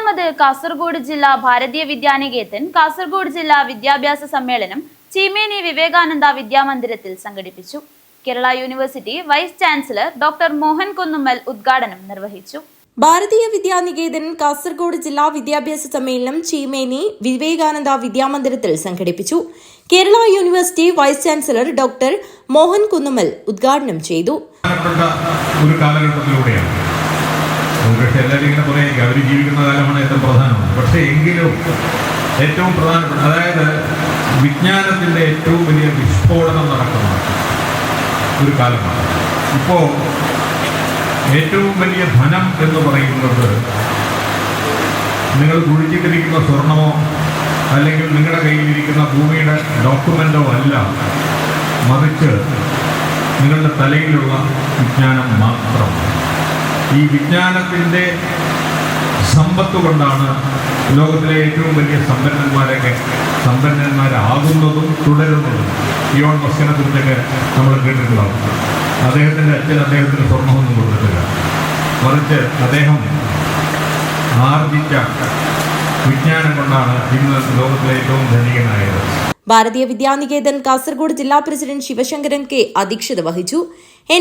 പതിനൊന്നാമത് കാസർഗോഡ് ജില്ലാ ഭാരതീയ വിദ്യാനികേതൻ കാസർഗോഡ് ജില്ലാ വിദ്യാഭ്യാസ സമ്മേളനം ചീമേനി വിവേകാനന്ദ വിദ്യാമന്ദിരത്തിൽ സംഘടിപ്പിച്ചു. Kerala university vice chancellor doctor Mohan Kunnummal ഉദ്ഘാടനം നിർവഹിച്ചു. ഭാരതീയ വിദ്യാനികേതൻ കാസർഗോഡ് ജില്ലാ വിദ്യാഭ്യാസ സമ്മേളനം ചീമേനി വിവേകാനന്ദ വിദ്യാമന്ദിരത്തിൽ സംഘടിപ്പിച്ചു. Kerala university vice chancellor doctor Mohan Kunnummal ഉദ്ഘാടനം ചെയ്തു. എല്ലാവരും ഇങ്ങനെ പറയുക അവർ ജീവിക്കുന്ന കാലമാണ് ഏറ്റവും പ്രധാനമാണ്. പക്ഷേ എങ്കിലും ഏറ്റവും പ്രധാനപ്പെട്ട, അതായത് വിജ്ഞാനത്തിൻ്റെ ഏറ്റവും വലിയ വിസ്ഫോടനം നടക്കുന്ന ഒരു കാലമാണ്. ഇപ്പോൾ ഏറ്റവും വലിയ ധനം എന്ന് പറയുന്നത് നിങ്ങൾ കുഴിച്ചിട്ടിരിക്കുന്ന സ്വർണമോ അല്ലെങ്കിൽ നിങ്ങളുടെ കയ്യിലിരിക്കുന്ന ഭൂമിയുടെ ഡോക്യുമെൻ്റോ അല്ല, മറിച്ച് നിങ്ങളുടെ തലയിലുള്ള വിജ്ഞാനം മാത്രം. ഈ വിജ്ഞാനത്തിൻ്റെ സമ്പത്ത് കൊണ്ടാണ് ലോകത്തിലെ ഏറ്റവും വലിയ സമ്പന്നന്മാരാകുന്നതും തുടരുന്നതും. ഇയോൺ മസ്കിനെ കുറിച്ചൊക്കെ നമ്മൾ കേട്ടിട്ടുണ്ടാവും. അദ്ദേഹത്തിൻ്റെ അച്ഛൻ അദ്ദേഹത്തിന് സ്വർണ്ണമൊന്നും കൊടുത്തിട്ടില്ല, മറിച്ച് അദ്ദേഹം ആർജിച്ച വിജ്ഞാനം കൊണ്ടാണ് ഇന്ന് ലോകത്തിലെ ഏറ്റവും ധനികനായത്. ഭാരതീയ വിദ്യാനികേതൻ കാസർഗോഡ് ജില്ലാ പ്രസിഡന്റ് ശിവശങ്കരൻ കെ അധ്യക്ഷത വഹിച്ചു.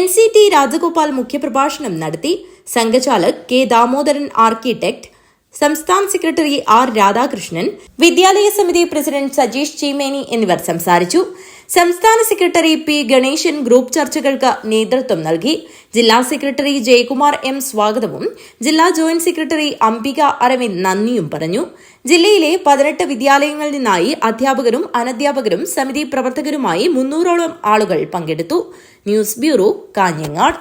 NCT രാജഗോപാൽ മുഖ്യപ്രഭാഷണം നടത്തി. സംഘചാലക് കെ ദാമോദരൻ, ആർക്കിടെക്ട്, സംസ്ഥാന സെക്രട്ടറി R രാധാകൃഷ്ണൻ, വിദ്യാലയ സമിതി പ്രസിഡന്റ് സജീഷ് ചീമേനി എന്നിവർ സംസാരിച്ചു. സംസ്ഥാന സെക്രട്ടറി P ഗണേശൻ ഗ്രൂപ്പ് ചർച്ചകൾക്ക് നേതൃത്വം നൽകി. ജില്ലാ സെക്രട്ടറി ജയകുമാർ M സ്വാഗതവും ജില്ലാ ജോയിന്റ് സെക്രട്ടറി അംബിക അരവിന്ദ് നന്ദിയും പറഞ്ഞു. ജില്ലയിലെ 18 വിദ്യാലയങ്ങളിൽ നിന്നായി അധ്യാപകരും അനധ്യാപകരും സമിതി പ്രവർത്തകരുമായി 300ഓളം ആളുകൾ പങ്കെടുത്തു. News bureau, Kanhangad.